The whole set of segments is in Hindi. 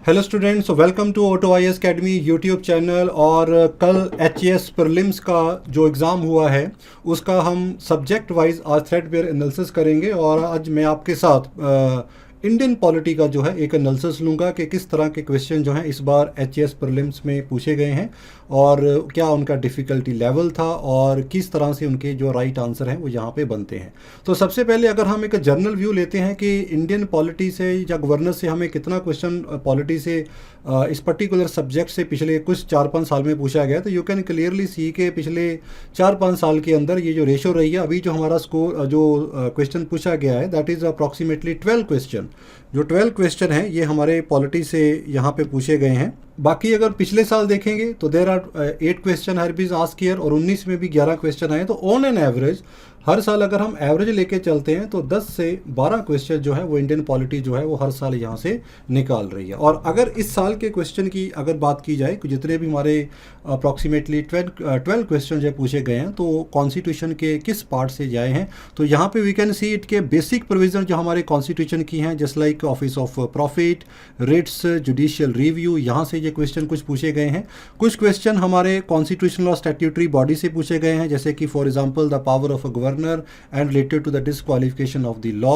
Hello students, welcome to auto IAS academy YouTube channel. और कल एचएएस प्रीलिम्स का जो एग्ज़ाम हुआ है उसका हम सब्जेक्ट वाइज आज थ्रेडपेयर एनालिसिस करेंगे। और आज मैं आपके साथ इंडियन पॉलिटी का जो है एक एनालिसिस लूँगा कि किस तरह के क्वेश्चन जो हैं इस बार एचएएस प्रीलिम्स में पूछे गए हैं और क्या उनका डिफ़िकल्टी लेवल था और किस तरह से उनके जो राइट आंसर हैं वो यहाँ पे बनते हैं। तो सबसे पहले अगर हम एक जनरल व्यू लेते हैं कि इंडियन पॉलिटी से या गवर्नर से हमें कितना क्वेश्चन पॉलिटी से इस पर्टिकुलर सब्जेक्ट से पिछले कुछ 4-5 साल में पूछा गया, तो यू कैन क्लियरली सी के पिछले 4-5 साल के अंदर ये जो रेशो रही है, अभी जो हमारा स्कोर जो क्वेश्चन पूछा गया है दैट इज़ अप्रॉक्सीमेटली 12 क्वेश्चन। जो 12 क्वेश्चन है ये हमारे पॉलिटी से यहाँ पे पूछे गए हैं। बाकी अगर पिछले साल देखेंगे तो देर आर 8 क्वेश्चन हर बीज आस्क ईयर और 19 में भी 11 क्वेश्चन आए। तो ऑन एन एवरेज हर साल अगर हम एवरेज लेके चलते हैं तो 10 से 12 क्वेश्चन जो है वो इंडियन पॉलिटी जो है वो हर साल यहाँ से निकाल रही है। और अगर इस साल के क्वेश्चन की अगर बात की जाए कि जितने भी हमारे अप्रॉक्सीमेटली 12 क्वेश्चन जो पूछे गए हैं तो कॉन्स्टिट्यूशन के किस पार्ट से जाए हैं, तो यहाँ पे वी कैन सी इट के बेसिक प्रोविजन जो हमारे कॉन्स्टिट्यूशन की हैं, just like office of profit, writs, judicial review, यहाँ से ये क्वेश्चन कुछ पूछे गए हैं। कुछ क्वेश्चन हमारे कॉन्स्टिट्यूशनल और स्टैट्यूटरी बॉडी से पूछे गए हैं, जैसे कि for example the power of a governor and related to the disqualification of the law.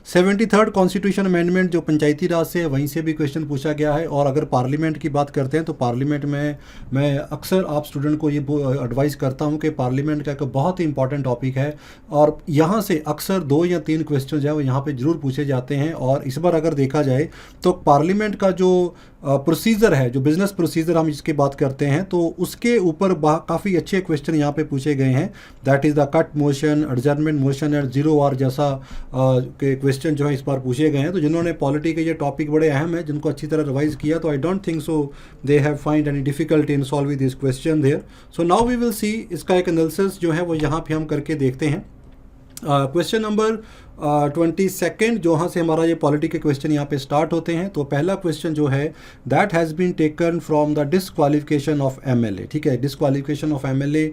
73rd constitution amendment जो पंचायती राज से है वहीं से भी क्वेश्चन पूछा गया है। और अगर पार्लियामेंट की बात करते हैं तो पार्लियामेंट में मैं अक्सर आप स्टूडेंट को ये एडवाइस करता हूँ कि पार्लियामेंट का एक बहुत ही इंपॉर्टेंट टॉपिक है और यहाँ से अक्सर 2 या 3 क्वेश्चन जो है वो यहाँ पे जरूर पूछे जाते हैं। और इस बार अगर देखा जाए तो पार्लियामेंट का जो प्रोसीजर है, जो बिजनेस प्रोसीजर हम इसकी बात करते हैं, तो उसके ऊपर काफ़ी अच्छे क्वेश्चन यहाँ पे पूछे गए हैं। That is the cut motion, adjournment motion and zero hour जैसा के क्वेश्चन जो है इस बार पूछे गए हैं। तो जिन्होंने पॉलिटी के ये टॉपिक बड़े अहम है, जिनको अच्छी तरह रिवाइज किया, तो I don't think so they have find any difficulty in solving this question there. So now we will see इसका एक एनालिसिस जो है वो यहाँ पे हम करके देखते हैं। क्वेश्चन नंबर 22 जहाँ से हमारा ये पॉलिटी के क्वेश्चन यहाँ पे स्टार्ट होते हैं। तो पहला क्वेश्चन जो है that has been taken from the disqualification of MLA. ठीक है, disqualification of MLA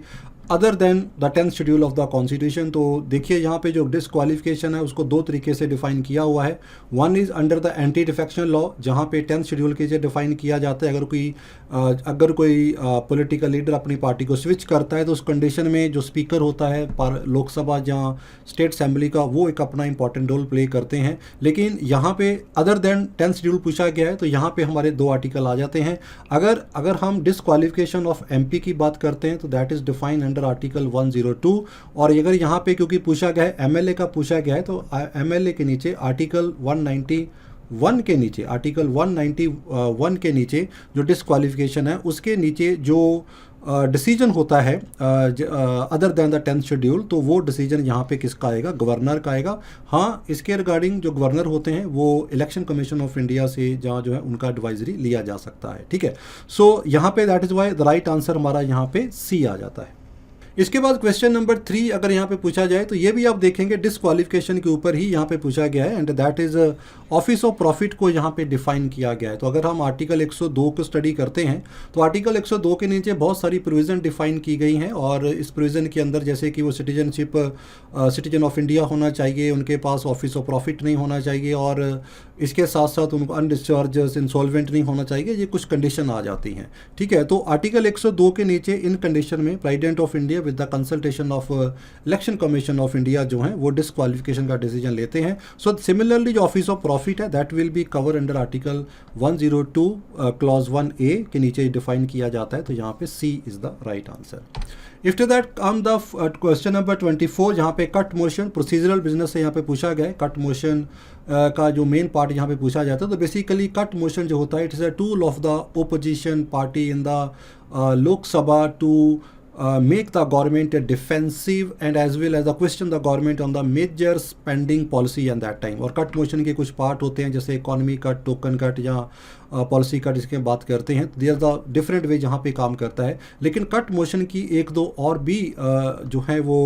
other than the 10th schedule of the constitution. तो देखिए यहाँ पे जो डिसक्वालिफिकेशन है उसको 2 तरीके से डिफाइन किया हुआ है। One is under the anti defection law, जहाँ पे 10th शेड्यूल के से डिफाइन किया जाता है अगर कोई पॉलिटिकल लीडर अपनी पार्टी को स्विच करता है तो उस कंडीशन में जो स्पीकर होता है लोकसभा या स्टेट असेंबली का, वो एक अपना इंपॉर्टेंट रोल प्ले करते हैं। लेकिन यहाँ पे अदर देन 10th शेड्यूल पूछा गया है तो यहाँ पे हमारे 2 आर्टिकल आ जाते हैं। अगर हम डिसक्वालिफिकेशन ऑफ एमपी की बात करते हैं तो that is defined under article 102। और अगर यहाँ पे क्योंकि पूछा गया है एमएलए का पूछा गया है तो एमएलए के नीचे आर्टिकल 191 के नीचे, आर्टिकल 191 के नीचे जो डिसक्वालिफिकेशन है उसके नीचे जो डिसीजन होता है other than the 10th schedule, तो वो डिसीजन यहाँ पे किसका आएगा? गवर्नर का आएगा। हाँ, इसके रिगार्डिंग जो गवर्नर होते हैं वो इलेक्शन कमीशन ऑफ इंडिया से जहाँ जो है उनका एडवाइजरी लिया जा सकता है। ठीक है, सो यहाँ पे that is why the right answer हमारा यहाँ पे सी आ जाता है। इसके बाद क्वेश्चन नंबर 3 अगर यहाँ पे पूछा जाए तो ये भी आप देखेंगे डिसक्वालिफिकेशन के ऊपर ही यहाँ पे पूछा गया है and that is office of profit को यहाँ पे डिफाइन किया गया है। तो अगर हम आर्टिकल 102 को स्टडी करते हैं तो आर्टिकल 102 के नीचे बहुत सारी प्रोविज़न डिफाइन की गई हैं और इस प्रोविज़न के अंदर जैसे कि वो सिटीजन ऑफ इंडिया होना चाहिए, उनके पास ऑफिस ऑफ प्रॉफिट नहीं होना चाहिए और इसके साथ साथ उनको अनडिस्चार्ज इंसॉल्वेंट नहीं होना चाहिए, ये कुछ कंडीशन आ जाती हैं। ठीक है, तो आर्टिकल 102 के नीचे इन कंडीशन में president of India with the consultation of election commission of India जो है वो डिसक्वालिफिकेशन का डिसीजन लेते हैं। सो सिमिलरली जो ऑफिस ऑफ प्रॉफिट है that will be cover under article 102 clause 1A के नीचे डिफाइन किया जाता है। तो यहाँ पे C is the right answer. After that come the question number 24 जहाँ पे कट मोशन प्रोसीजरल बिजनेस से यहाँ पे पूछा गया है। कट मोशन का जो मेन पार्ट यहाँ पे पूछा जाता है तो बेसिकली कट मोशन जो होता है it is a tool of the opposition party in the Lok Sabha to make the government defensive and as well as the question the government on the major spending policy and that time। और कट मोशन के कुछ पार्ट होते हैं जैसे इकोनॉमी कट, टोकन कट या पॉलिसी कट, इसके बात करते हैं। देयर द डिफरेंट वे जहाँ पे काम करता है। लेकिन कट मोशन की 1-2 और भी जो है वो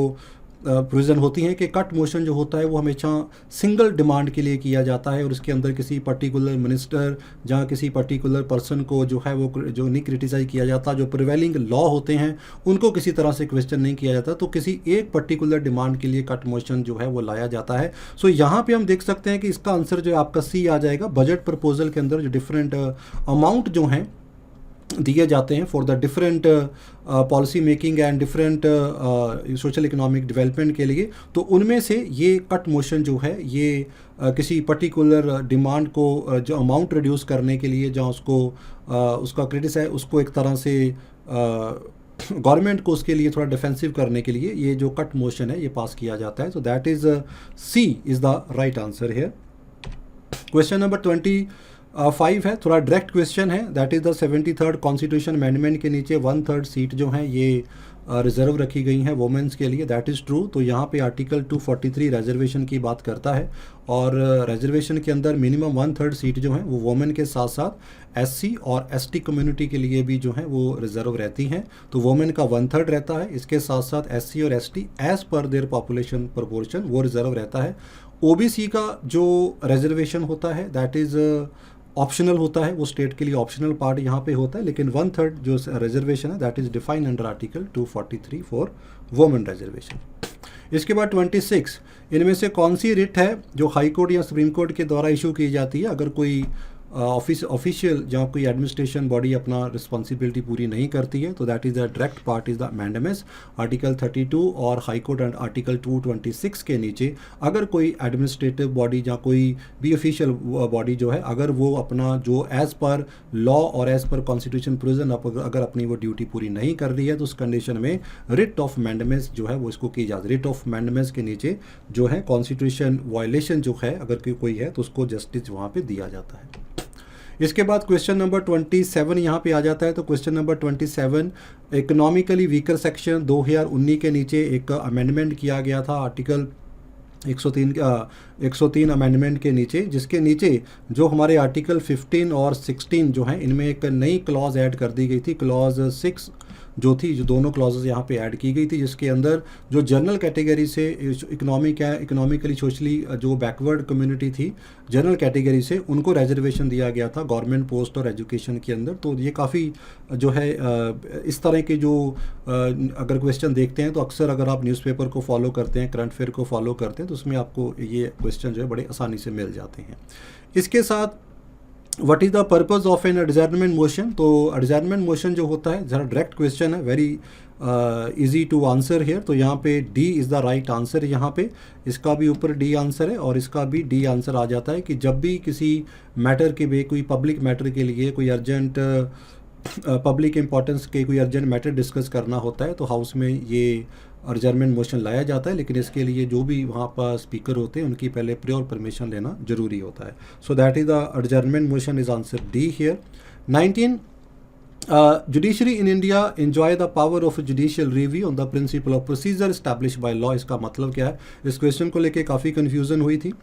प्रोविज़न होती हैं कि कट मोशन जो होता है वो हमेशा सिंगल डिमांड के लिए किया जाता है और इसके अंदर किसी पर्टिकुलर मिनिस्टर जहाँ किसी पर्टिकुलर पर्सन को जो है वो जो नहीं क्रिटिसाइज किया जाता, जो प्रिवेलिंग लॉ होते हैं उनको किसी तरह से क्वेश्चन नहीं किया जाता, तो किसी एक पर्टिकुलर डिमांड के लिए कट मोशन जो है वो लाया जाता है। सो यहाँ पे हम देख सकते हैं कि इसका आंसर जो है आपका सी आ जाएगा। बजट प्रपोजल के अंदर जो डिफरेंट अमाउंट जो हैं दिए जाते हैं for the different policy making and different social economic development के लिए, तो उनमें से ये कट मोशन जो है ये किसी पर्टिकुलर डिमांड को जो अमाउंट रिड्यूस करने के लिए, जहाँ उसको उसका क्रेडिट है उसको एक तरह से गवर्नमेंट को उसके लिए थोड़ा डिफेंसिव करने के लिए ये जो कट मोशन है ये पास किया जाता है। So that is C is the right answer here. Question number 25 है, थोड़ा डायरेक्ट क्वेश्चन है। That is the 73rd constitution amendment के नीचे 1/3 सीट जो हैं ये रिजर्व रखी गई हैं वुमेंस के लिए। That is true. तो यहाँ पे आर्टिकल 243 रिजर्वेशन की बात करता है और रिजर्वेशन के अंदर मिनिमम 1/3 सीट जो हैं वो वुमेन के साथ साथ एससी और एसटी कम्युनिटी के लिए भी जो हैं वो रिजर्व रहती हैं। तो वुमेन का 1/3 रहता है, इसके साथ साथ एससी और ST as per their population proportion वो रिजर्व रहता है। ओबीसी का जो रिजर्वेशन होता है दैट इज़ ऑप्शनल होता है, वो स्टेट के लिए ऑप्शनल पार्ट यहाँ पे होता है, लेकिन 1/3 जो रिजर्वेशन है that is defined under article 243 for women reservation. इसके बाद 26, इनमें से कौन सी रिट है जो हाई कोर्ट या सुप्रीम कोर्ट के द्वारा इशू की जाती है अगर कोई ऑफिशियल जहाँ कोई एडमिनिस्ट्रेशन बॉडी अपना रिस्पॉन्सिबिलिटी पूरी नहीं करती है, तो that is the direct part is the mandamus. Article 32 और हाई कोर्ट एंड आर्टिकल 226 के नीचे अगर कोई एडमिनिस्ट्रेटिव बॉडी या कोई भी ऑफिशियल बॉडी जो है अगर वो अपना जो एज़ पर लॉ और एज़ पर कॉन्स्टिट्यूशन प्रोविजन अगर अपनी वो ड्यूटी पूरी नहीं कर रही है तो उस कंडीशन में रिट ऑफ मैंडेमस जो है वो इसको की जाती है। रिट ऑफ मैंडेमस के नीचे जो है कॉन्स्टिट्यूशन वायलेशन जो है अगर कोई है तो उसको जस्टिस वहाँ पर दिया जाता है। इसके बाद क्वेश्चन नंबर 27 यहाँ पे आ जाता है। तो question number 27, economically weaker section 2019 के नीचे एक अमेंडमेंट किया गया था आर्टिकल 103 अमेंडमेंट के नीचे, जिसके नीचे जो हमारे आर्टिकल 15 और 16 जो हैं इनमें एक नई क्लॉज ऐड कर दी गई थी। क्लॉज 6 जो थी, जो दोनों क्लॉजेज यहाँ पे ऐड की गई थी, जिसके अंदर जो जनरल कैटेगरी से इकोनॉमिकली सोशली जो बैकवर्ड कम्युनिटी थी जनरल कैटेगरी से उनको रिजर्वेशन दिया गया था गवर्नमेंट पोस्ट और एजुकेशन के अंदर। तो ये काफ़ी जो है इस तरह के जो अगर क्वेश्चन देखते हैं तो अक्सर अगर आप न्यूज़पेपर को फॉलो करते हैं, करंट अफेयर को फॉलो करते हैं तो उसमें आपको ये क्वेश्चन जो है बड़े आसानी से मिल जाते हैं। इसके साथ what is the purpose of an adjournment motion. तो एडजर्नमेंट मोशन जो होता है ज़रा डायरेक्ट क्वेश्चन है, very easy to answer here. तो यहाँ पे D is the right answer. यहाँ पे इसका भी ऊपर डी आंसर है और इसका भी डी आंसर आ जाता है कि जब भी किसी मैटर के लिए, कोई पब्लिक मैटर के लिए कोई अर्जेंट पब्लिक इंपॉर्टेंस के कोई अर्जेंट मैटर डिस्कस करना होता है तो हाउस में ये एडजर्नमेंट मोशन लाया जाता है, लेकिन इसके लिए जो भी वहाँ पर स्पीकर होते हैं उनकी पहले प्रियोर परमिशन लेना जरूरी होता है। So that is the adjournment motion is answer D here. 19, judiciary in India enjoy the power of judicial review on the principle of procedure establish by law. इसका मतलब क्या है? इस क्वेश्चन को लेके काफ़ी कन्फ्यूज़न हुई थी,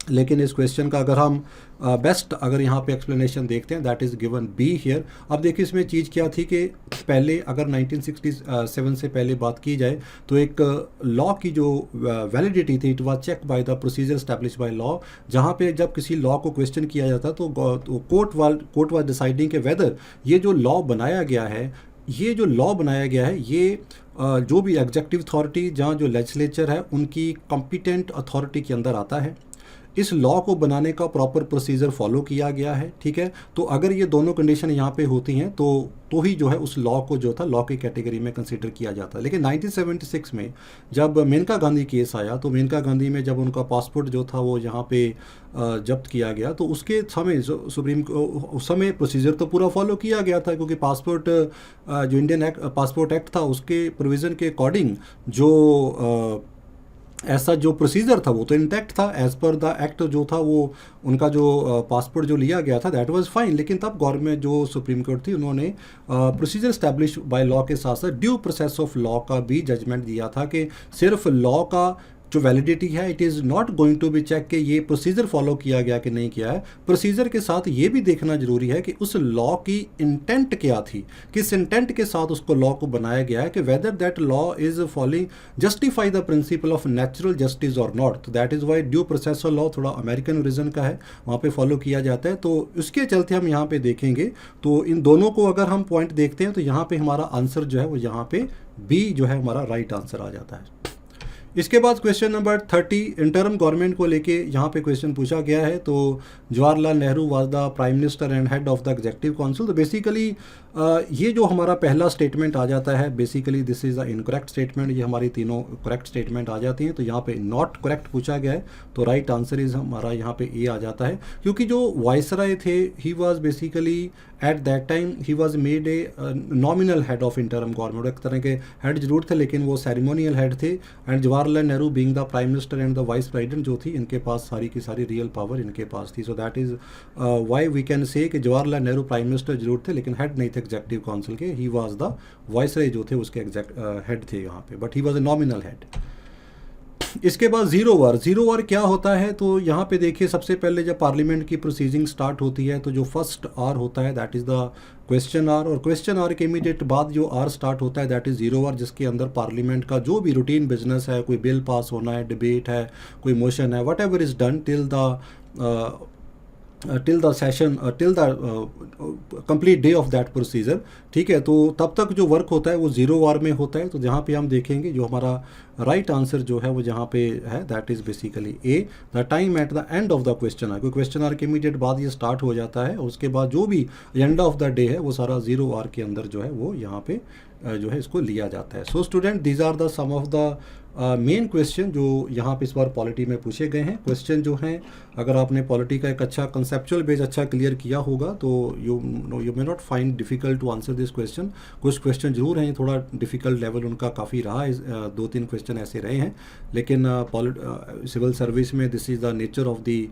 लेकिन इस क्वेश्चन का अगर हम बेस्ट अगर यहाँ पे एक्सप्लेनेशन देखते हैं that is given be here. अब देखिए इसमें चीज़ क्या थी कि पहले अगर 1967 से पहले बात की जाए तो एक लॉ की जो वैलिडिटी थी it was check by the procedure establish by law. जहाँ पे जब किसी लॉ को क्वेश्चन किया जाता तो कोर्ट वाज डिसाइडिंग के वेदर ये जो लॉ बनाया गया है ये जो भी एग्जेक्टिव अथॉरिटी जहाँ जो लेजिस्लेचर है उनकी कॉम्पिटेंट अथॉरिटी के अंदर आता है। इस लॉ को बनाने का प्रॉपर प्रोसीजर फॉलो किया गया है, ठीक है। तो अगर ये दोनों कंडीशन यहाँ पे होती हैं तो ही जो है उस लॉ को जो था लॉ की कैटेगरी में कंसीडर किया जाता है। लेकिन 1976 में जब मेनका गांधी केस आया तो मेनका गांधी में जब उनका पासपोर्ट जो था वो यहाँ पे जब्त किया गया तो उसके समय उस समय प्रोसीजर तो पूरा फॉलो किया गया था, क्योंकि पासपोर्ट जो इंडियन पासपोर्ट एक्ट था उसके प्रोविज़न के अकॉर्डिंग जो ऐसा जो प्रोसीजर था वो तो इंटैक्ट था एज पर द एक्ट। जो था वो उनका जो पासपोर्ट जो लिया गया था दैट वाज फाइन। लेकिन तब गवर्नमेंट जो सुप्रीम कोर्ट थी उन्होंने प्रोसीजर एस्टैब्लिश बाय लॉ के साथ साथ ड्यू प्रोसेस ऑफ लॉ का भी जजमेंट दिया था कि सिर्फ लॉ का जो वैलिडिटी है it is not going to be check कि ये प्रोसीजर फॉलो किया गया कि नहीं किया है। प्रोसीजर के साथ ये भी देखना जरूरी है कि उस लॉ की इंटेंट क्या थी, किस इंटेंट के साथ उसको लॉ को बनाया गया है, कि whether that law is following justify the principle of natural justice और नॉट। तो that is why due processor law थोड़ा अमेरिकन ओरिजिन का है, वहाँ पे फॉलो किया जाता है। तो उसके चलते हम यहाँ पे देखेंगे, तो इन दोनों को अगर हम पॉइंट देखते हैं तो यहाँ पे हमारा आंसर जो है वो यहाँ पे बी जो है हमारा राइट आंसर आ जाता है। इसके बाद क्वेश्चन नंबर 30 इंटरम गवर्नमेंट को लेके यहाँ पे क्वेश्चन पूछा गया है। तो Jawaharlal Nehru was the prime minister and head of the executive council. तो बेसिकली ये जो हमारा पहला स्टेटमेंट आ जाता है, basically this is the incorrect statement. ये हमारी तीनों करेक्ट स्टेटमेंट आ जाती हैं। तो यहाँ पे नॉट करेक्ट पूछा गया है, तो राइट आंसर इज हमारा यहाँ पे ए आ जाता है। क्योंकि जो वायसराय थे he was basically at that time he was made a nominal head of interim government. एक तरह के हेड जरूर थे लेकिन वो सेरेमोनियल हेड थे। And Jawaharlal Nehru being the prime minister and the vice president जो थी, इनके पास सारी की सारी रियल पावर इनके पास थी। So that is why we can say कि जवाहरलाल नेहरू प्राइम मिनिस्टर जरूर थे लेकिन हेड नहीं थे एग्जीक्यूटिव काउंसिल के। ही वाज द वाइसराय जो थे उसके हेड थे यहाँ पे, but he was a nominal head. इसके बाद ज़ीरो वार क्या होता है? तो यहाँ पे देखिए सबसे पहले जब पार्लियामेंट की प्रोसीजिंग स्टार्ट होती है तो जो फर्स्ट आर होता है that is the question hour, और क्वेश्चन आर के इमीडिएट बाद जो आर स्टार्ट होता है दैट इज़ ज़ीरो आर, जिसके अंदर पार्लियामेंट का जो भी रूटीन बिजनेस है, कोई बिल पास होना है, डिबेट है, कोई मोशन है, what ever is done till the session till the complete day of that procedure. ठीक है, तो तब तक जो वर्क होता है वो ज़ीरो वार में होता है। तो जहाँ पे हम देखेंगे जो हमारा राइट आंसर जो है वो जहाँ पे है that is basically a, the time at the end of the question hour. कोई क्वेश्चन आर के इमीडिएट बाद ये स्टार्ट हो जाता है, और उसके बाद जो भी एंड ऑफ द डे है वो सारा ज़ीरो आर के अंदर जो है वो यहाँ पे जो है इसको लिया जाता है। So student these are the some of the main question जो यहाँ पे इस बार पॉलिटी में पूछे गए हैं। क्वेश्चन जो हैं अगर आपने पॉलिटी का एक अच्छा कंसेप्चुअल बेस अच्छा क्लियर किया होगा तो you may not find difficult to answer this question. कुछ क्वेश्चन जरूर हैं थोड़ा डिफ़िकल्ट लेवल उनका काफ़ी रहा है, 2-3 क्वेश्चन ऐसे रहे हैं, लेकिन सिविल सर्विस में this is the nature of the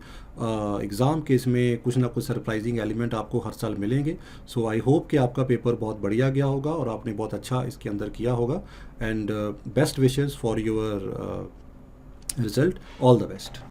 exam के इसमें कुछ ना कुछ सरप्राइजिंग एलिमेंट आपको हर साल मिलेंगे। सो आई होप कि आपका पेपर बहुत बढ़िया गया होगा और आपने बहुत अच्छा इसके अंदर किया होगा। And best wishes for your result, all the best.